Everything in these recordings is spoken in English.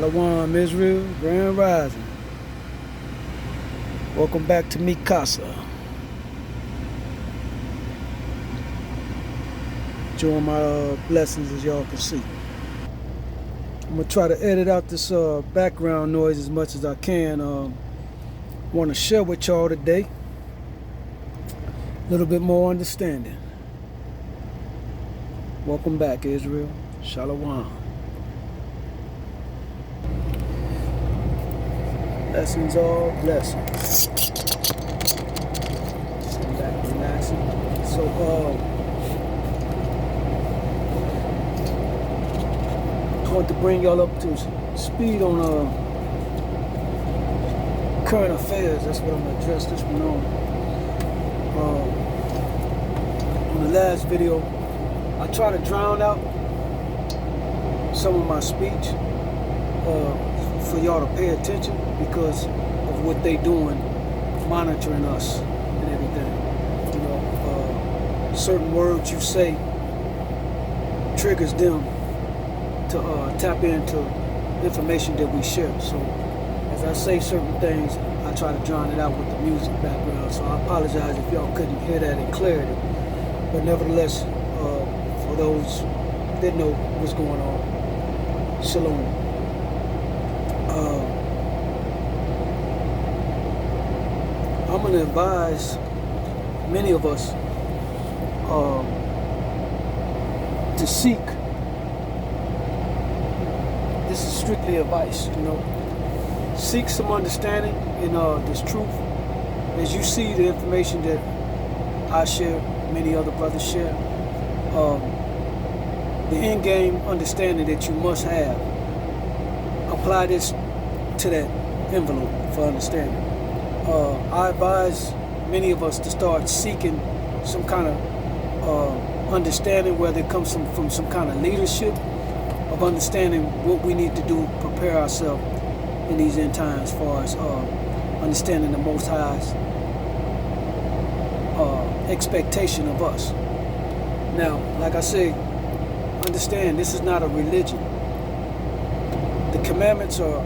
Shalom, Israel, Grand Rising. Welcome back to Mikasa. Enjoying my blessings, as y'all can see. I'm gonna try to edit out this background noise as much as I can. Want to share with y'all today a little bit more understanding. Welcome back, Israel. Shalom. Blessings, all blessings. Sitting back, relaxing. So, I want to bring y'all up to speed on current affairs. That's what I'm gonna address this one on the last video, I try to drown out some of my speech for y'all to pay attention because of what they doing, monitoring us and everything. You know, certain words you say triggers them to tap into information that we share. So as I say certain things, I try to drown it out with the music background. So I apologize if y'all couldn't hear that in clarity. But nevertheless, for those that know what's going on, shalom. I'm going to advise many of us to seek. This is strictly advice, you know. Seek some understanding in this truth. As you see the information that I share, many other brothers share, the end game understanding that you must have. Apply this to that envelope for understanding. I advise many of us to start seeking some kind of understanding, whether it comes from some kind of leadership, of understanding what we need to do to prepare ourselves in these end times, as far as understanding the Most High's expectation of us. Now, like I say, understand this is not a religion. The commandments are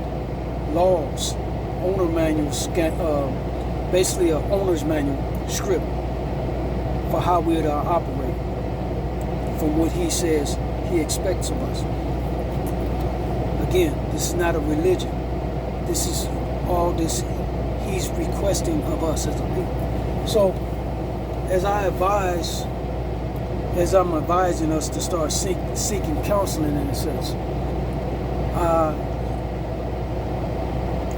laws, owner manuals, basically an owner's manual script for how we're to operate from what he says he expects of us. Again, this is not a religion. This is all this he's requesting of us as a people. So, as I'm advising us to start seeking counseling in a sense, I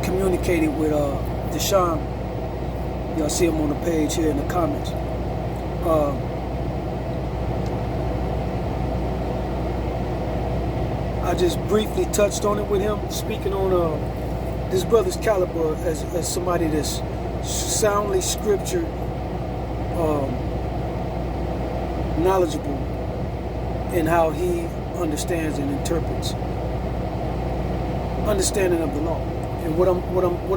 communicated with Deshaun. Y'all see him on the page here in the comments. I just briefly touched on it with him, speaking on this brother's caliber as somebody that's soundly scripture knowledgeable in how he understands and interprets understanding of the law. And what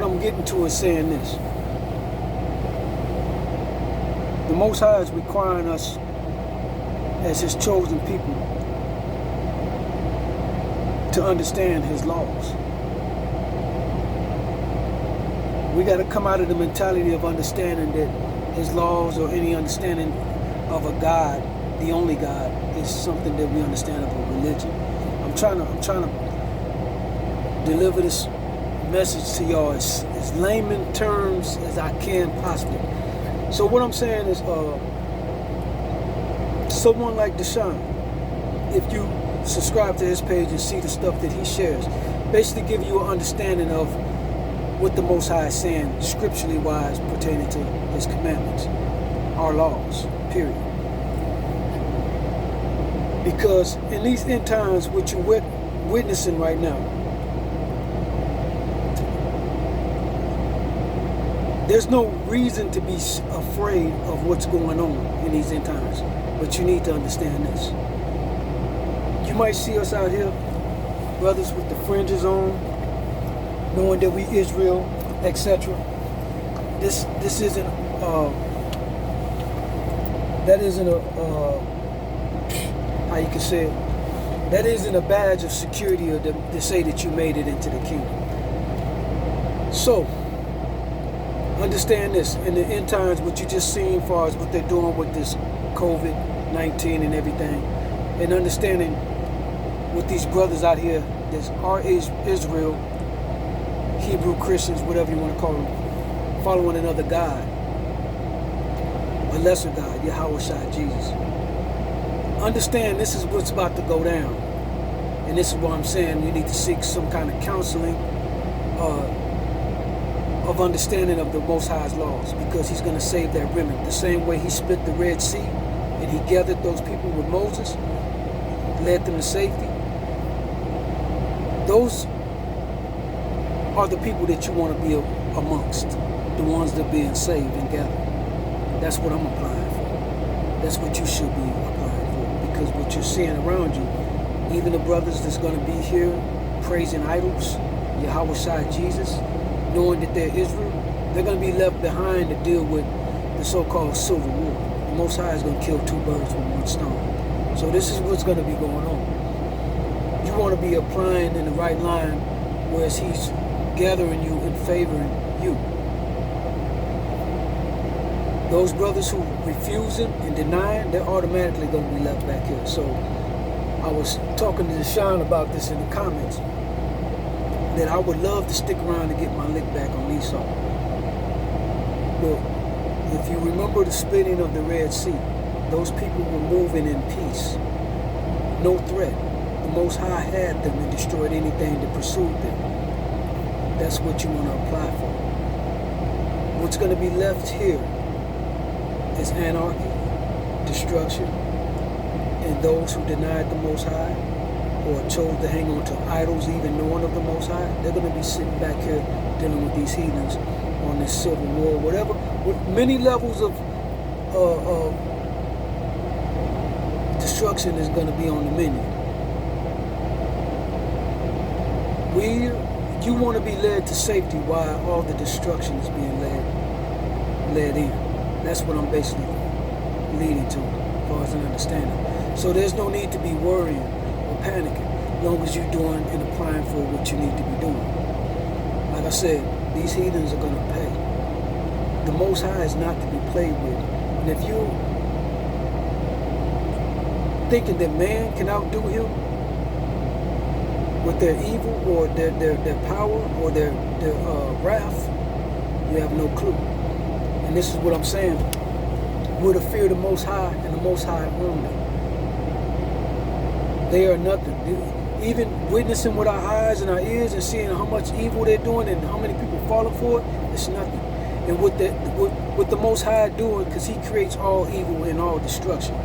I'm getting to is saying this: the Most High is requiring us as His chosen people to understand His laws. We got to come out of the mentality of understanding that His laws or any understanding of a God, the only God, is something that we understand of a religion. I'm trying to deliver this message to y'all as layman terms as I can possibly. So what I'm saying is, someone like Deshaun, if you subscribe to his page and see the stuff that he shares, basically give you an understanding of what the Most High is saying scripturally wise pertaining to His commandments, our laws, period. Because in these end times, what you're witnessing right now, there's no reason to be afraid of what's going on in these end times, but you need to understand this. You might see us out here, brothers with the fringes on, knowing that we Israel, etc. This isn't that isn't a how you can say it, That isn't a badge of security or to say that you made it into the kingdom. So, understand this. In the end times, what you just seen as far as what they're doing with this COVID-19 and everything, and understanding with these brothers out here, there's our Israel, Hebrew Christians, whatever you want to call them, following another God, a lesser God, Yahweh Shai, Jesus. Understand this is what's about to go down. And this is why I'm saying you need to seek some kind of counseling of understanding of the Most High's laws, because he's going to save that remnant. The same way he split the Red Sea and he gathered those people with Moses, led them to safety. Those are the people that you want to be amongst, the ones that are being saved and gathered. That's what I'm applying for. That's what you should be applying for, because what you're seeing around you, even the brothers that's going to be here praising idols, Yahweh Shai, Jesus, knowing that they're Israel, they're going to be left behind to deal with the so-called civil war. The Most High is going to kill two birds with one stone. So this is what's going to be going on. You want to be applying in the right line, whereas he's gathering you and favoring you. Those brothers who refuse him and deny him, they're automatically going to be left back here. So I was talking to Deshaun about this in the comments, that I would love to stick around to get my lick back on Esau. Look, if you remember the splitting of the Red Sea, those people were moving in peace, no threat. The Most High had them and destroyed anything that pursued them. That's what you want to apply for. What's going to be left here is anarchy, destruction, and those who denied the Most High or chose to hang on to idols even knowing of the Most High, they're going to be sitting back here dealing with these heathens on this civil war, whatever, with many levels of destruction is going to be on the menu. You want to be led to safety while all the destruction is being led in. That's what I'm basically leading to, as far as an understanding. So there's no need to be worrying or panicking, as long as you're doing and applying for what you need to be doing. Like I said, these heathens are going to pay. The Most High is not to be played with. And if you thinking that man can outdo him with their evil or their power or their wrath, you have no clue. And this is what I'm saying. We're to fear the Most High and the Most High only. They are nothing. Even witnessing with our eyes and our ears and seeing how much evil they're doing and how many people falling for it, it's nothing. And what the Most High doing, because he creates all evil and all destruction,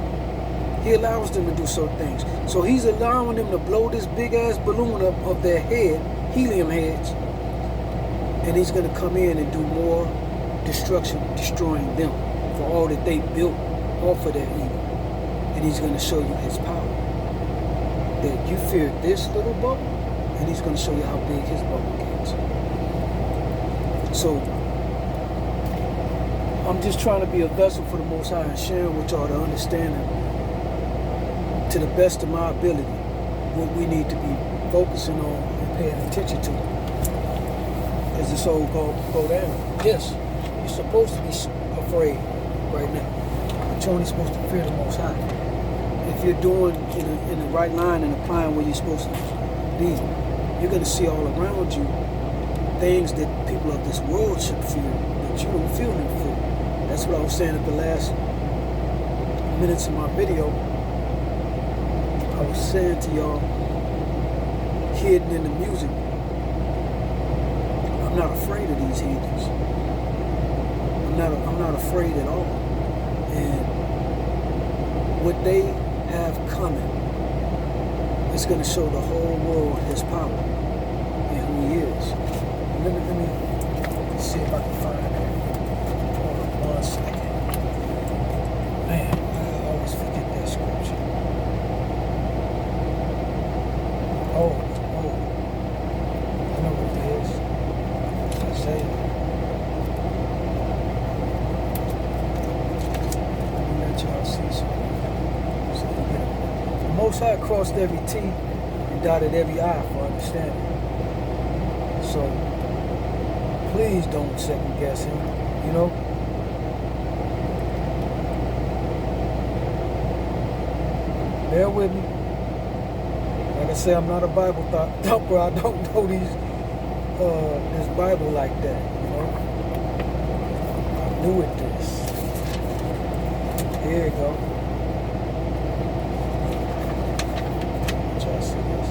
he allows them to do certain things. So he's allowing them to blow this big ass balloon up of their head, helium heads, and he's going to come in and do more destruction, destroying them for all that they built off of their evil. And he's going to show you his power. That you fear this little bubble, and he's going to show you how big his bubble gets. So I'm just trying to be a vessel for the Most High and sharing with y'all the understanding, to the best of my ability, what we need to be focusing on and paying attention to as this whole go down. Yes, you're supposed to be afraid right now, but you're only supposed to fear the Most High. If you're doing in the right line and applying where you're supposed to be, you're going to see all around you things that people of this world should fear, but you don't feel them fear. That's what I was saying at the last minutes of my video. I was saying to y'all, hidden in the music, I'm not afraid of these heathens. I'm not afraid at all. And what they have coming is going to show the whole world his power and who he is. Let me see if I can find that. Hold on 1 second. Man, I always forget that scripture. Oh, I know what it is. Isaiah. Let me let y'all see something. So the Most High crossed every T and dotted every I for understanding. So please don't second guess him, you know? Bear with me. Like I say, I'm not a Bible thumper. I don't know this Bible like that, you know? I'm new at this. Here you go. Try to see this.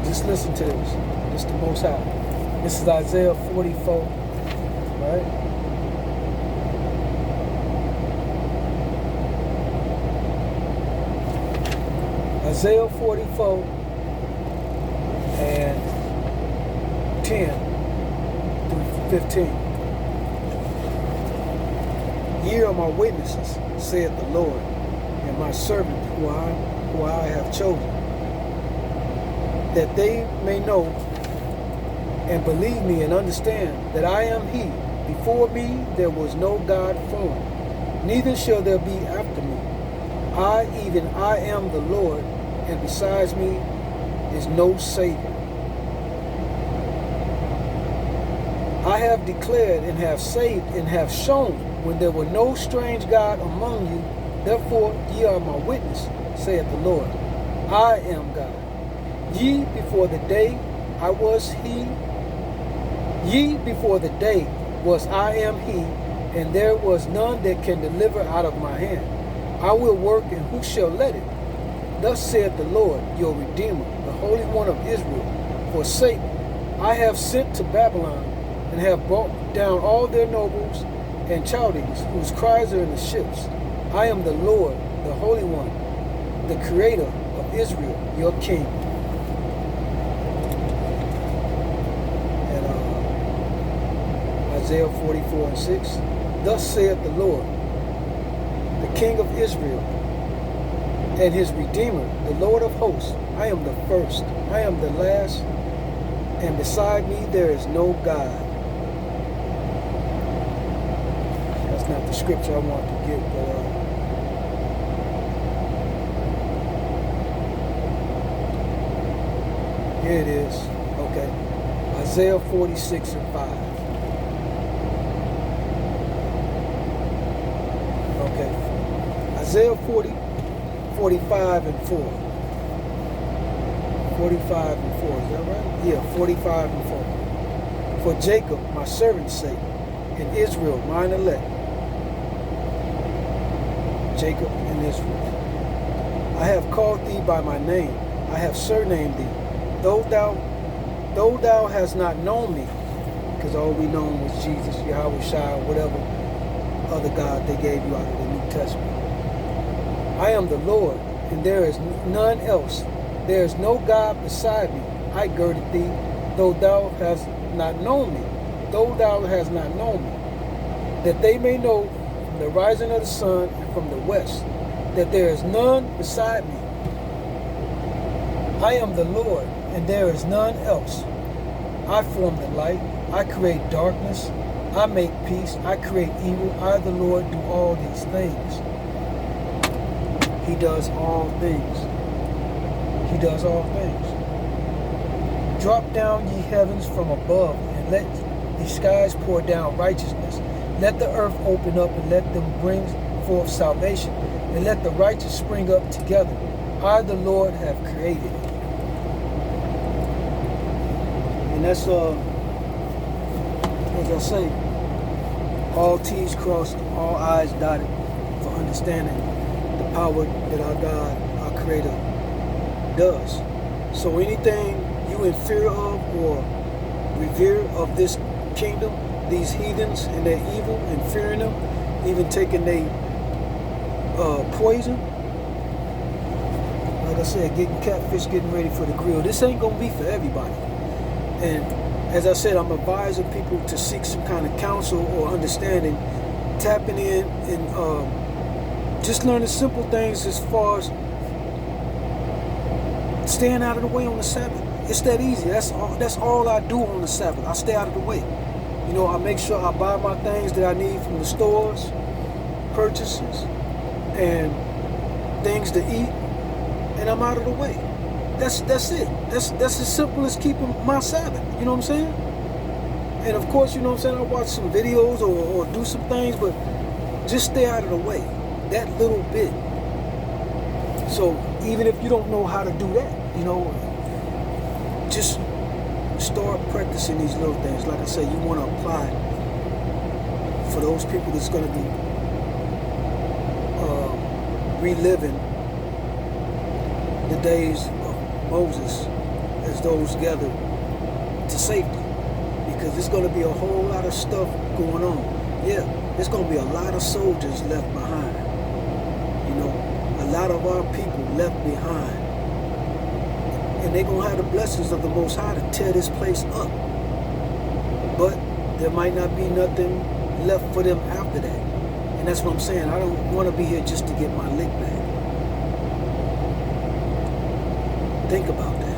Just listen to this. This is the Most High. This is Isaiah 44, right? Isaiah 44 and 10 through 15. Ye are my witnesses, saith the Lord, and my servant who I have chosen, that they may know and believe me and understand that I am he. Before me there was no God formed, neither shall there be after me. Even I am the Lord, and besides me is no Savior. I have declared and have saved and have shown when there were no strange God among you. Therefore ye are my witness, saith the Lord. I am God. Ye before the day I was he. Ye before the day was I am he, and there was none that can deliver out of my hand. I will work, and who shall let it? Thus saith the Lord, your Redeemer, the Holy One of Israel. Forsake, I have sent to Babylon, and have brought down all their nobles and Chaldees, whose cries are in the ships. I am the Lord, the Holy One, the Creator of Israel, your King. And Isaiah 44 and 6. Thus saith the Lord, the King of Israel, and his Redeemer, the Lord of hosts. I am the first, I am the last, and beside me there is no God. That's not the scripture I want to get, but here it is. Okay. Isaiah 46 and 5. Okay. Isaiah 45 and 4. 45 and 4, is that right? Yeah, 45 and 4. For Jacob, my servant's sake, and Israel, mine elect. Jacob and Israel. I have called thee by my name. I have surnamed thee. Though thou hast not known me, because all we know was Jesus, Yahweh Shai, whatever other God they gave you out of the New Testament. I am the Lord, and there is none else. There is no God beside me. I girded thee, though thou hast not known me. Though thou hast not known me. That they may know from the rising of the sun and from the west, that there is none beside me. I am the Lord, and there is none else. I form the light. I create darkness. I make peace. I create evil. I, the Lord, do all these things. He does all things. He does all things. Drop down, ye heavens, from above, and let the skies pour down righteousness. Let the earth open up, and let them bring forth salvation, and let the righteous spring up together. I, the Lord, have created it. And that's, as I say, all T's crossed, all I's dotted, for understanding the power that our God, our Creator, does. So anything you in fear of or revere of this kingdom, these heathens and their evil, and fearing them, even taking their poison, like I said, getting catfish, getting ready for the grill. This ain't gonna be for everybody. And as I said, I'm advising people to seek some kind of counsel or understanding, tapping in and just learning simple things as far as staying out of the way on the Sabbath. It's that easy. That's all I do on the Sabbath. I stay out of the way. You know, I make sure I buy my things that I need from the stores, purchases, and things to eat, and I'm out of the way. That's it. That's as simple as keeping my Sabbath. You know what I'm saying? And of course, you know what I'm saying, I watch some videos or do some things, but just stay out of the way. That little bit. So even if you don't know how to do that, you know, just start practicing these little things. Like I said, you want to apply for those people that's going to be reliving the days of Moses as those gathered to safety. Because there's going to be a whole lot of stuff going on. Yeah, there's going to be a lot of soldiers left behind. You know, a lot of our people left behind. And they're going to have the blessings of the Most High to tear this place up. But there might not be nothing left for them after that. And that's what I'm saying. I don't want to be here just to get my lick back. Think about that.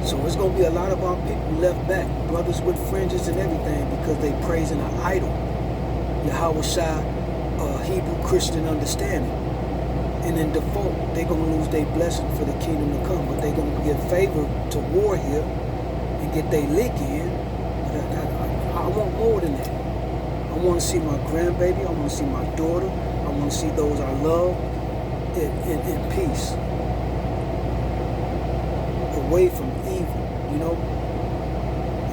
So it's going to be a lot of our people left back, brothers with fringes and everything, because they praising an idol. Yahweh Shai, Hebrew Christian understanding. And in default, they're going to lose their blessing for the kingdom to come. But they're going to give favor to war here and get their lick in. But I want more than that. I want to see my grandbaby. I want to see my daughter. I want to see those I love in peace. Away from evil, you know.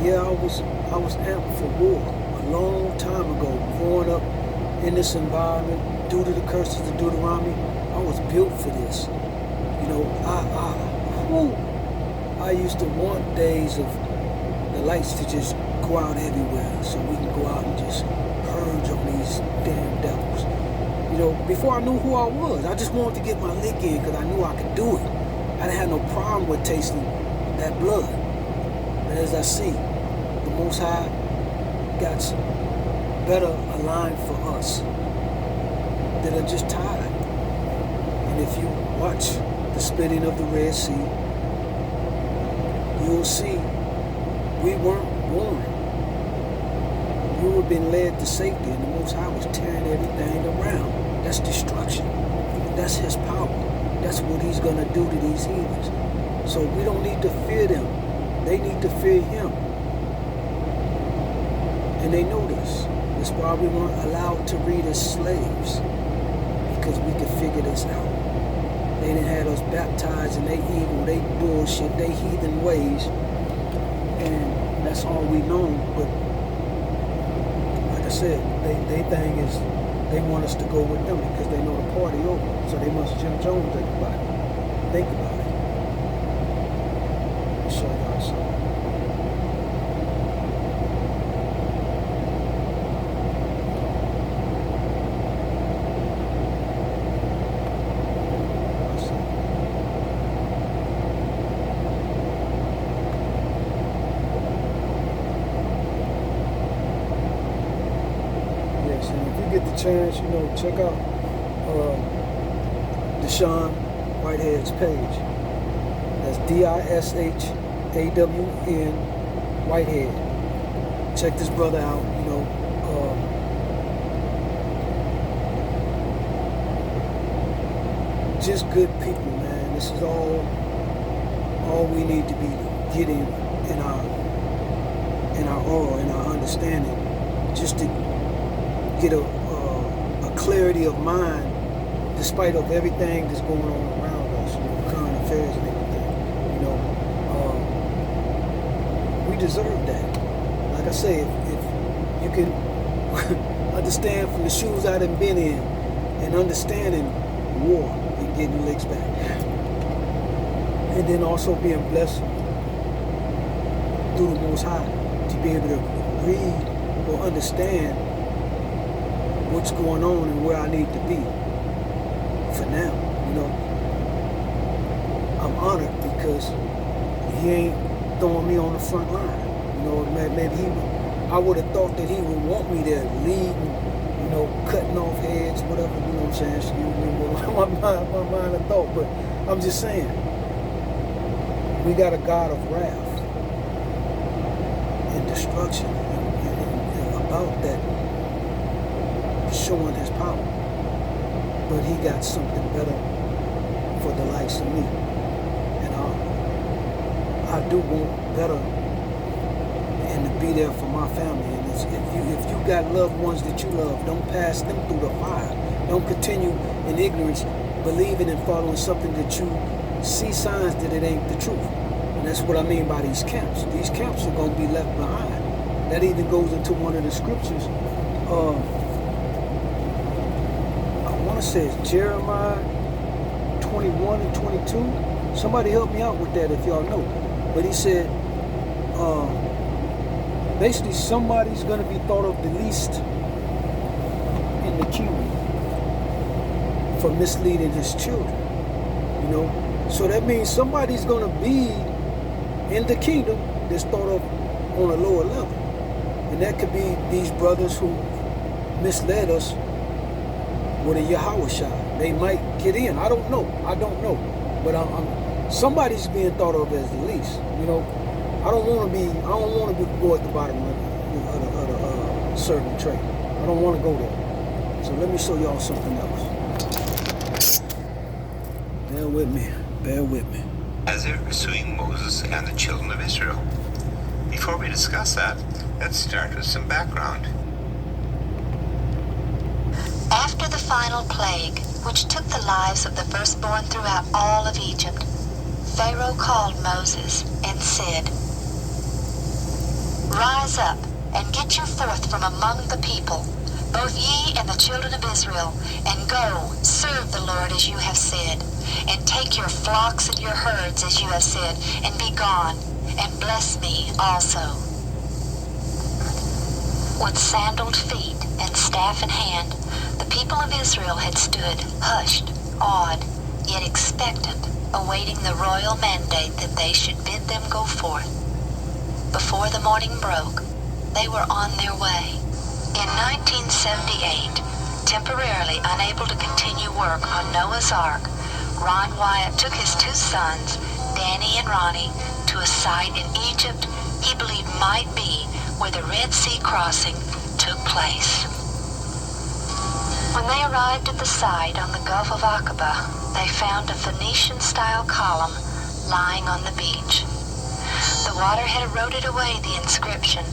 Yeah, I was amped for war a long time ago, growing up in this environment due to the curses of Deuteronomy. I was built for this. You know, I used to want days of the lights to just go out everywhere so we can go out and just purge on these damn devils. You know, before I knew who I was, I just wanted to get my lick in because I knew I could do it. I didn't have no problem with tasting that blood. But as I see, the Most High got some better aligned for us that are just tired. And if you watch the splitting of the Red Sea, you'll see we weren't warned. We were being led to safety, and the Most High was tearing everything around. That's destruction. That's His power. That's what He's going to do to these heathens. So we don't need to fear them. They need to fear Him. And they know this. That's why we weren't allowed to read as slaves. Because we could figure this out. They didn't have us baptized in they evil, they bullshit, they heathen ways. And that's all we know. But like I said, they thing is they want us to go with them because they know the party over. So they must Jim Jones everybody. Think about it. I'll show y'all something. Yes, and if you get the chance, you know, check out Deshaun Whitehead's page. That's DISHAWN Whitehead. Check this brother out, you know. Just good people, man. This is all we need to be getting in our aura, in our understanding, just to get a clarity of mind despite of everything that's going on around us, you know, current affairs and everything. You know, we deserve that. Like I say, if you can understand from the shoes I done been in and understanding war and getting licks back, and then also being blessed through the Most High to be able to read or understand what's going on and where I need to be. For now, you know, I'm honored because He ain't throwing me on the front line. You know, maybe I would have thought that He would want me there leading, you know, cutting off heads, whatever, you know what I'm saying? Excuse me, my mind of thought, but I'm just saying, We got a God of wrath and destruction and about that showing his power. But he got something better for the likes of me. And I do want better and to be there for my family. And if you got loved ones that you love, don't pass them through the fire. Don't continue in ignorance, believing and following something that you see signs that it ain't the truth. And that's what I mean by these camps. These camps are going to be left behind. That even goes into one of the scriptures. I want to say it's Jeremiah 21 and 22. Somebody help me out with that if y'all know. But he said, basically somebody's going to be thought of the least in the kingdom for misleading his children. You know, so that means somebody's going to be in the kingdom that's thought of on a lower level. And that could be these brothers who misled us with a Yahushua. They might get in. I don't know. But somebody's being thought of as the least. You know, I don't want to be go at the bottom of the servant tray. I don't want to go there. So let me show y'all something else. Bear with me. As they're pursuing Moses and the children of Israel. Before we discuss that, let's start with some background. After the final plague, which took the lives of the firstborn throughout all of Egypt, Pharaoh called Moses and said, "Rise up and get you forth from among the people, both ye and the children of Israel, and go, serve the Lord as you have said, and take your flocks and your herds as you have said, and be gone, and bless me also." With sandaled feet and staff in hand, the people of Israel had stood, hushed, awed, yet expectant, awaiting the royal mandate that they should bid them go forth. Before the morning broke, they were on their way. In 1978, temporarily unable to continue work on Noah's Ark, Ron Wyatt took his two sons, Danny and Ronnie, to a site in Egypt he believed might be where the Red Sea crossing took place. When they arrived at the site on the Gulf of Aqaba, they found a Phoenician-style column lying on the beach. The water had eroded away the inscription,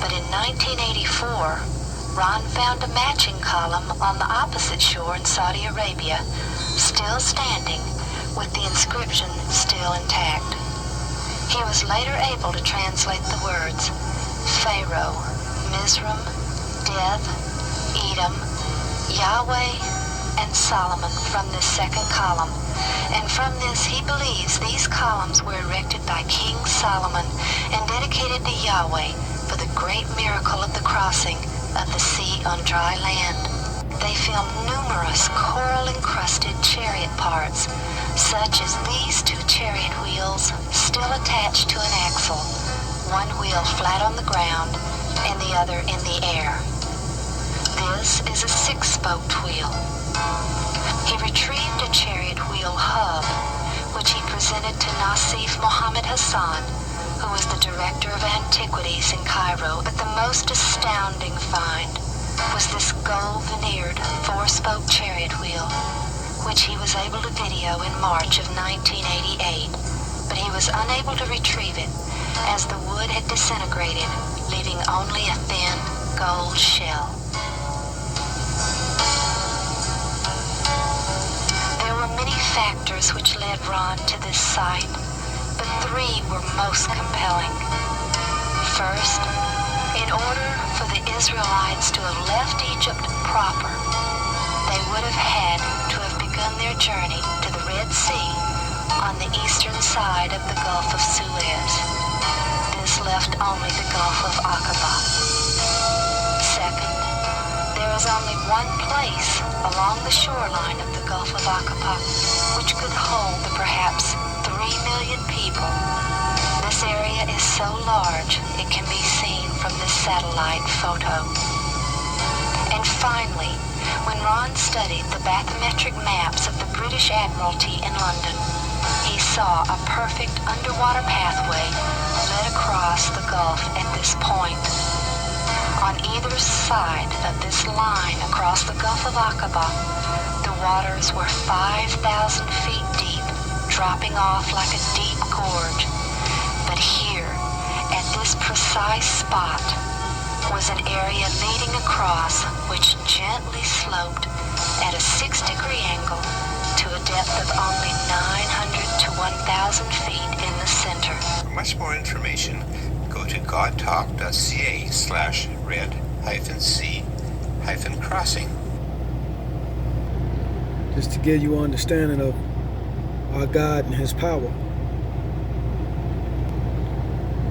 but in 1984, Ron found a matching column on the opposite shore in Saudi Arabia, still standing, with the inscription still intact. He was later able to translate the words Pharaoh, Mizraim, Death, Edom, Yahweh, and Solomon from this second column, and from this he believes these columns were erected by King Solomon and dedicated to Yahweh for the great miracle of the crossing of the sea on dry land. They filmed numerous coral-encrusted chariot parts, such as these two chariot wheels still attached to an axle, one wheel flat on the ground and the other in the air. This is a 6-spoked wheel. He retrieved a chariot wheel hub, which he presented to Nassif Mohammed Hassan, who was the director of antiquities in Cairo. But the most astounding find was this gold-veneered 4-spoke chariot wheel, which he was able to video in March of 1988, but he was unable to retrieve it as the wood had disintegrated, leaving only a thin gold shell. There were many factors which led Ron to this site, but 3 were most compelling. First, in order for the Israelites to have left Egypt proper, they would have had to have begun their journey to the Red Sea on the eastern side of the Gulf of Suez. This left only the Gulf of Aqaba. Second, there is only one place along the shoreline of the Gulf of Aqaba which could hold the perhaps 3 million people. This area is so large it can be seen from this satellite photo. And And finally, when Ron studied the bathymetric maps of the British Admiralty in London, he saw a perfect underwater pathway led across the Gulf at this point. On either side of this line across the Gulf of Aqaba, the waters were 5,000 feet deep, dropping off like a deep gorge. But here, at this precise spot, was an area leading across which gently sloped at a 6-degree angle to a depth of only 900 to 1,000 feet in the center. For much more information, go to godtalk.ca/red-c-crossing. Just to give you an understanding of our God and his power.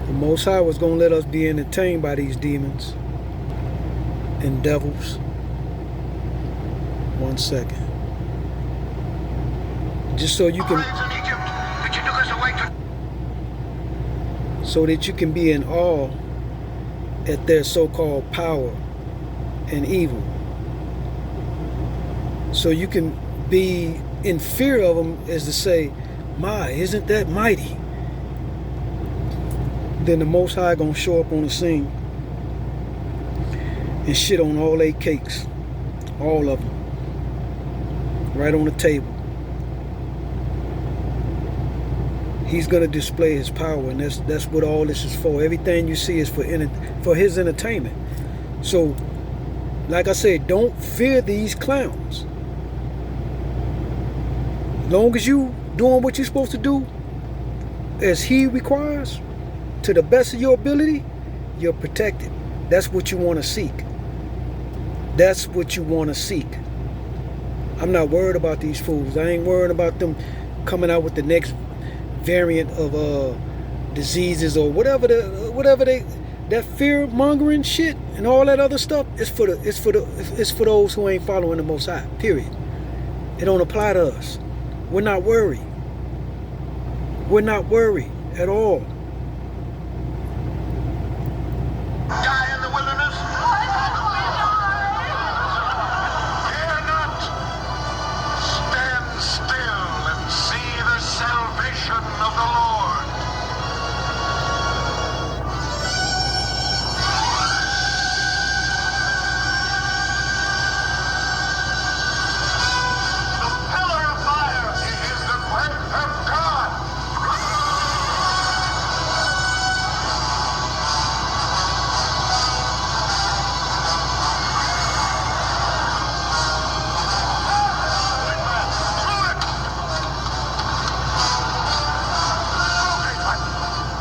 The Most High was going to let us be entertained by these demons and devils. 1 second. Just so you can, so that you can be in awe at their so-called power and evil. So you can be in fear of them, as to say, my, isn't that mighty? Then the Most High gonna show up on the scene and shit on all they cakes, all of them, right on the table. He's gonna display his power, and that's what all this is for. Everything you see is for his entertainment. So, like I said, don't fear these clowns. Long as you doing what you're supposed to do, as he requires, to the best of your ability, you're protected. That's what you want to seek. That's what you want to seek. I'm not worried about these fools. I ain't worried about them coming out with the next variant of diseases or whatever that fear mongering shit and all that other stuff. It's for those who ain't following the Most High. Period. It don't apply to us. We're not worried. We're not worried at all. Die in the wilderness? Fear not. Stand still and see the salvation of the Lord. The pillar of fire is the breath of God.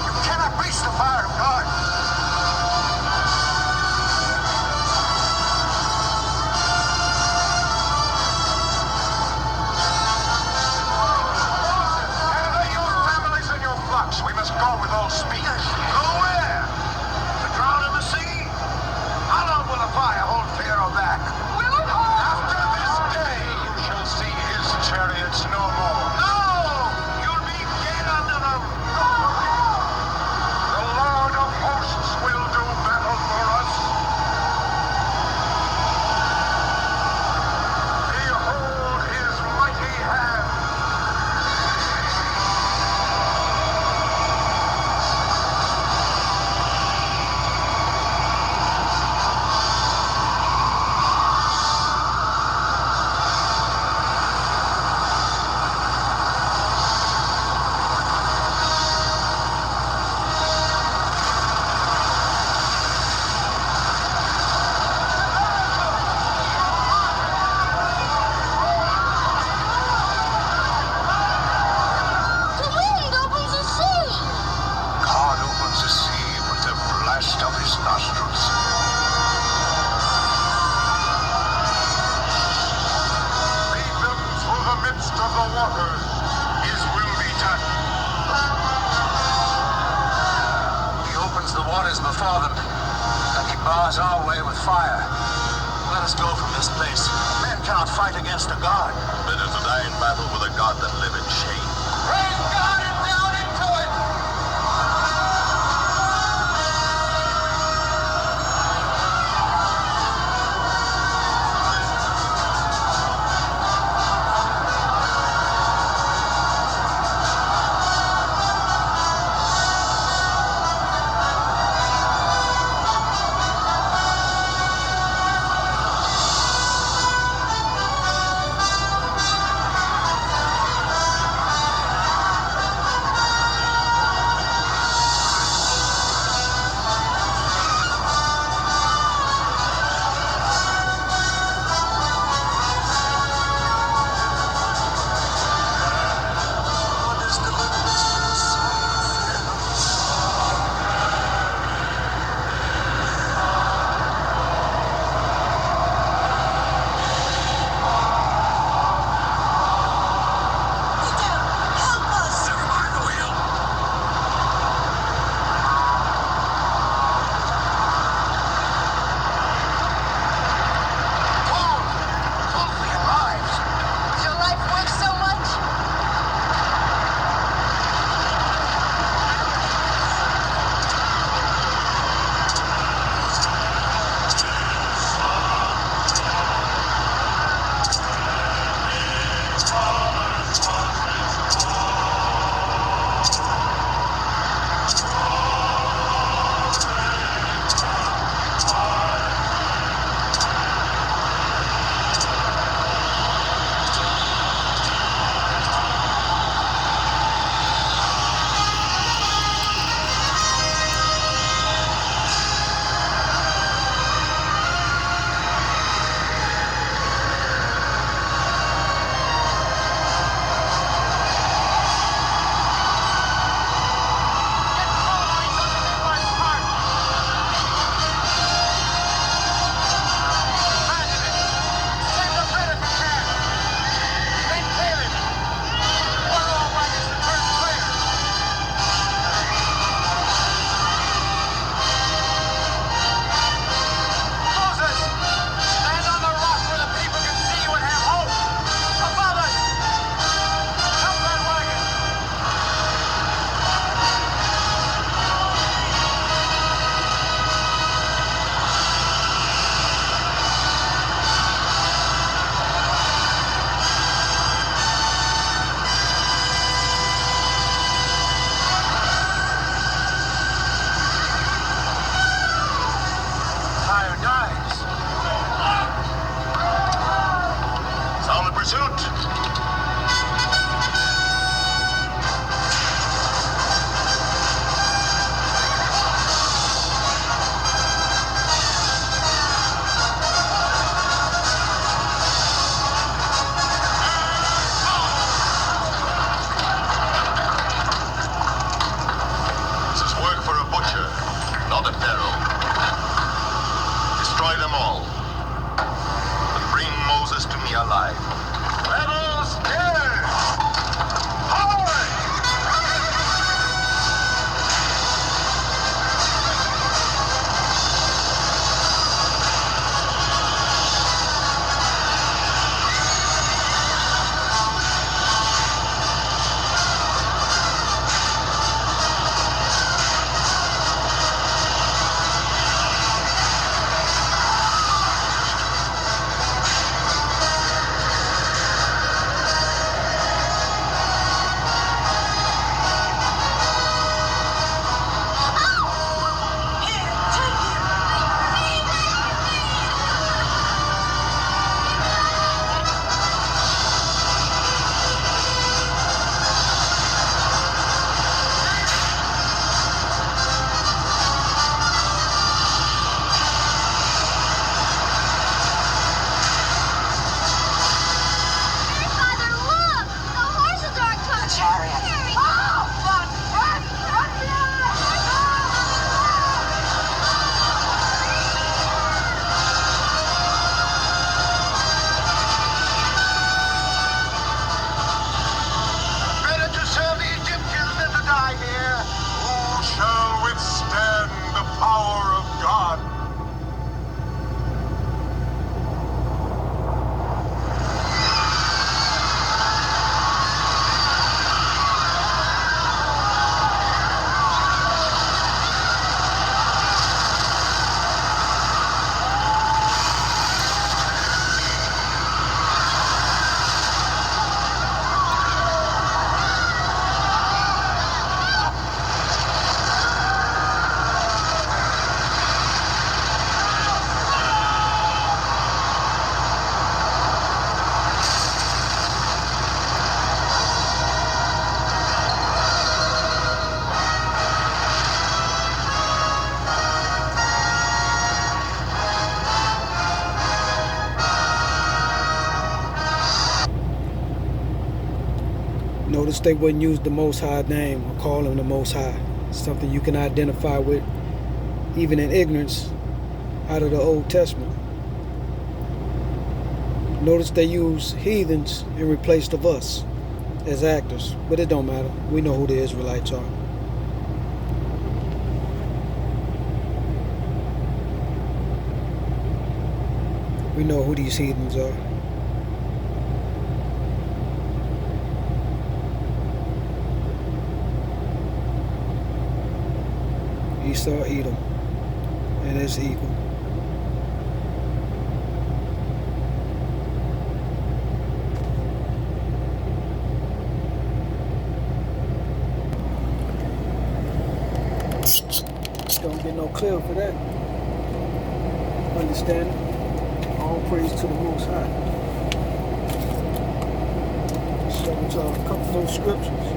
You cannot reach the fire of God. Gather your families and your flocks. We must go with all speed. Go where? To drown in the sea? How long will the fire hold Pharaoh back? After this day you shall see his chariots no more. No! You'll be dead under them. The Lord of hosts will do battle for us. Behold his mighty hand. God opens the sea with the blast of his nostrils. Lead them through the midst of the waters. His will be done. He opens the waters before them, and he bars our way with fire. Let us go from this place. Men cannot fight against a God. Better to die in battle with a God than live in shame. Praise God and down into it! pursuit. This is work for a butcher, not a pharaoh. Destroy them all. And bring Moses to me alive. Rebels, here! Forward! Father, look! The horses are coming! The chariot! Oh, fuck! Run! Run! Better to serve the Egyptians than to die here. Who shall withstand the power of God? Notice they wouldn't use the Most High name or call him the Most High. Something you can identify with, even in ignorance, out of the Old Testament. Notice they use heathens in replace of us as actors, but it don't matter. We know who the Israelites are. We know who these heathens are. Esau, Edom, and his eagle. Don't get no clear for that. Understand? All praise to the Most High. So it's a couple of those scriptures.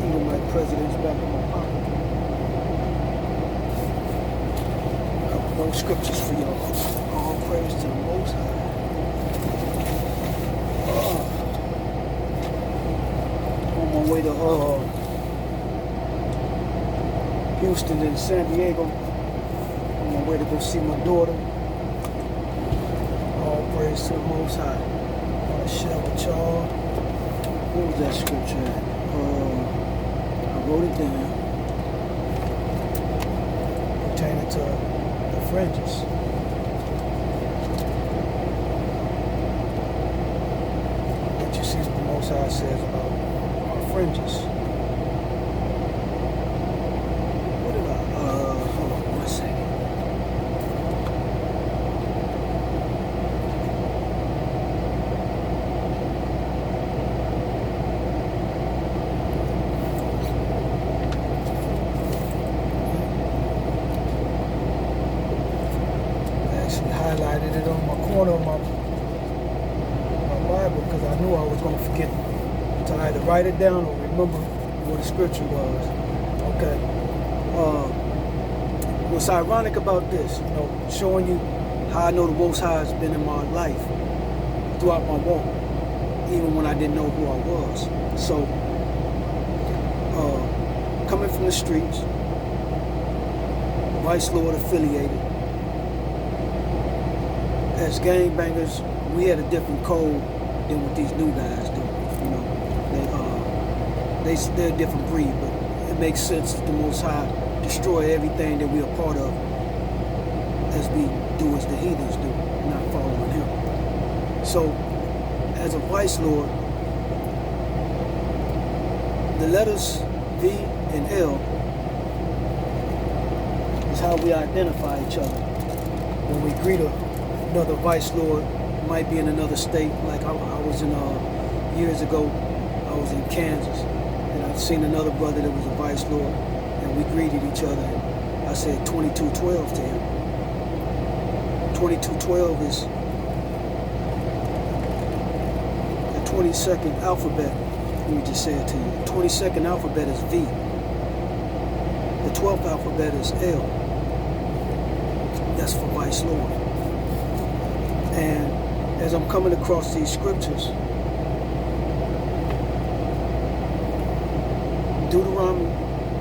Edomite presidents back in my pocket. A couple of those scriptures for y'all. All praise to the Most High. On my way to Houston and San Diego. On my way to go see my daughter. All praise to the Most High. I want to share with y'all. What was that scripture at? I wrote it down. Pertaining to the fringes. What you see what the Most High says about our fringes. What did hold on 1 second. highlighted it on my corner of my Bible because I knew I was going to forget to either write it down or remember what the scripture was. Okay. What's ironic about this, showing you how I know the Most High has been in my life throughout my walk, even when I didn't know who I was. So, coming from the streets, Vice Lord affiliated, as gangbangers, we had a different code than what these new guys do. They're a different breed, but it makes sense that the Most High destroy everything that we are part of, as we do as the heathens do, not following him. So, as a Vice Lord, the letters V and L is how we identify each other. When we greet another Vice Lord, might be in another state, like I was in, years ago, I was in Kansas, and I'd seen another brother that was a Vice Lord, and we greeted each other, and I said 2212 to him. 2212 is the 22nd alphabet. Let me just say it to you. The 22nd alphabet is V. The 12th alphabet is L. That's for Vice Lord. And as I'm coming across these scriptures, Deuteronomy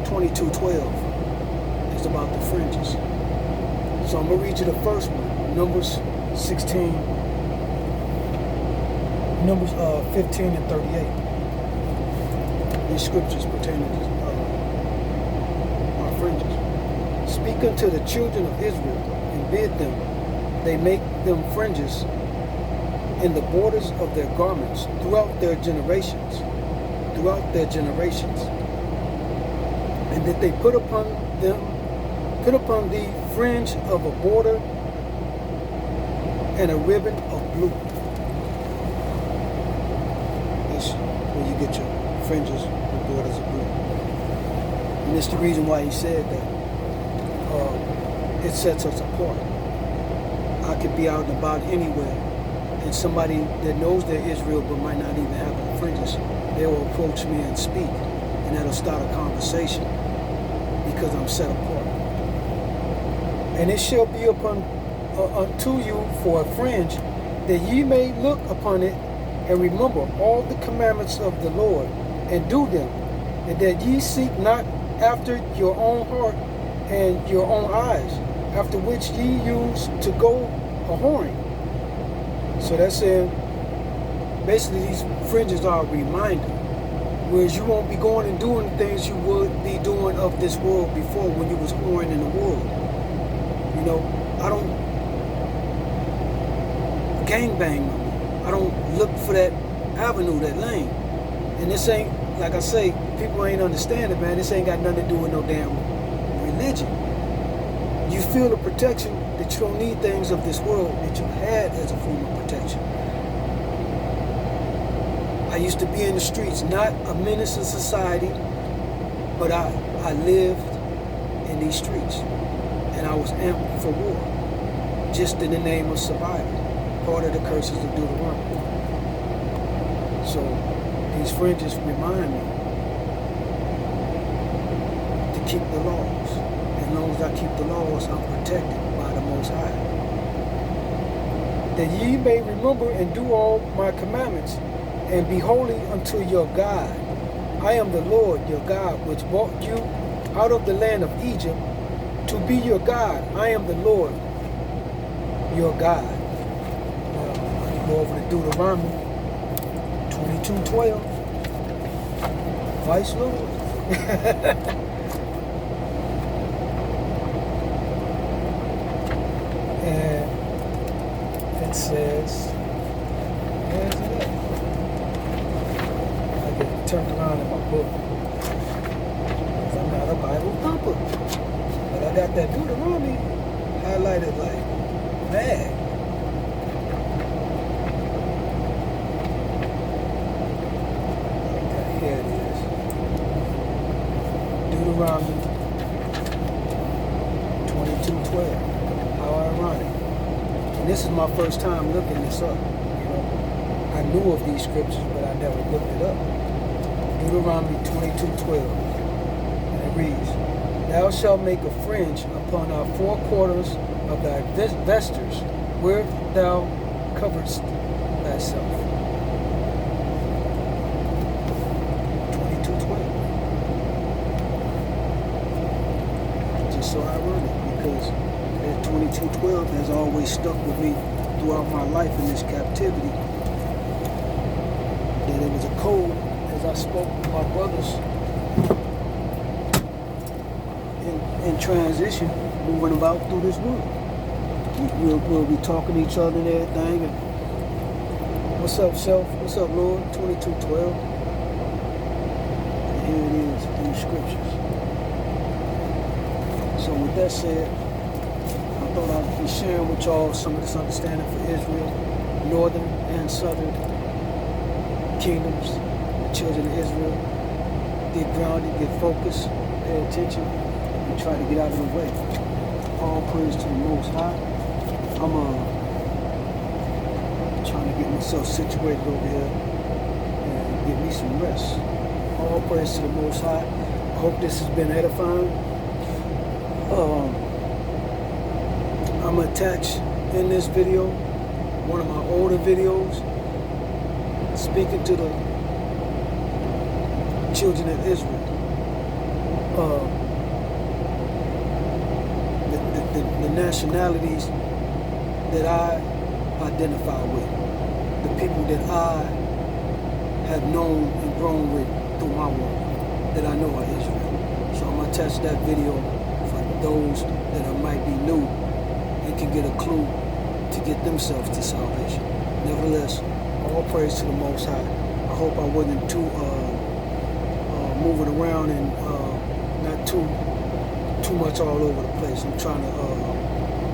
22:12 is about the fringes. So I'm going to read you the first one, Numbers 15 and 38. These scriptures pertaining to our fringes. Speak unto the children of Israel and bid them, they make them fringes in the borders of their garments throughout their generations, and that they put upon the fringe of a border and a ribbon of blue. That's where you get your fringes, the borders of blue. And it's the reason why he said that. It sets us apart. I could be out and about anywhere, and somebody that knows they're Israel but might not even have the fringes, they will approach me and speak, and that'll start a conversation because I'm set apart. And it shall be upon unto you for a fringe, that ye may look upon it and remember all the commandments of the Lord and do them, and that ye seek not after your own heart and your own eyes, after which ye used to go a whoring. So that's saying, basically these fringes are a reminder. Whereas you won't be going and doing things you would be doing of this world before when you was whoring in the world. I don't gangbang no more. I don't look for that avenue, that lane. And this ain't, like I say, people ain't understanding, man. This ain't got nothing to do with no damn religion. You feel the protection that you don't need things of this world that you had as a form of protection. I used to be in the streets, not a menace to society, but I lived in these streets, and I was amped for war, just in the name of survival, part of the curses of Deuteronomy. So these fringes remind me to keep the laws. As long as I keep the laws, I'm protected by the Most High. That ye may remember and do all my commandments, and be holy unto your God. I am the Lord your God, which brought you out of the land of Egypt to be your God. I am the Lord your God. Now, you go over to Deuteronomy 22:12. Vice Lord. And it says, where is it at? I get turned around in my book. I'm not a Bible thumper. But I got that Deuteronomy highlighted like mad. Okay, here it is. Deuteronomy 22:12. How ironic. And this is my first time looking this up. You know, I knew of these scriptures, but I never looked it up. Deuteronomy 22:12. And it reads, Thou shalt make a fringe upon our four quarters of thy vestures, where thou coverest thyself. 22:12. Just so ironic, because that 22:12 has always stuck with me throughout my life in this captivity. That it was a code as I spoke with my brothers in transition, moving about through this world. We'll be talking to each other and everything. And what's up, self? What's up, Lord? 22:12. And here it is in the scriptures. So with that said, I thought I'd be sharing with y'all some of this understanding for Israel, northern and southern kingdoms, the children of Israel. Get grounded, get focused, pay attention, and try to get out of the way. All praise to the Most High. I'm trying to get myself situated over here and get me some rest. All praise to the Most High. I hope this has been edifying. I'm gonna attach in this video one of my older videos speaking to the children of Israel. The nationalities that I identify with, the people that I have known and grown with through my work, that I know are Israel. So I'm gonna attach that video for those that might be new and can get a clue to get themselves to salvation. Nevertheless, all praise to the Most High. I hope I wasn't too moving around and not too much all over the place. I'm trying to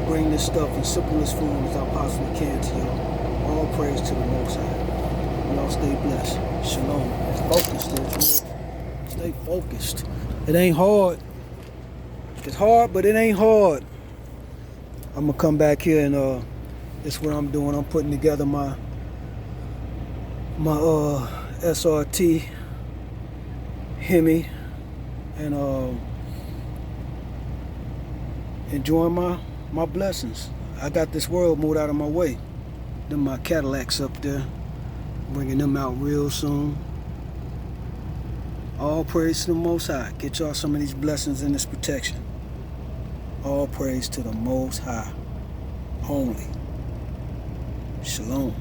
bring this stuff in simplest form as I possibly can to y'all. All praise to the Most High. Y'all stay blessed. Shalom. Focused, Israel. Stay focused. It ain't hard. It's hard, but it ain't hard. I'm gonna come back here and that's what I'm doing. I'm putting together my SRT Hemi and enjoying my blessings. I got this world moved out of my way. Them my Cadillacs up there, bringing them out real soon. All praise to the Most High. Get y'all some of these blessings and this protection. All praise to the Most High only. Shalom.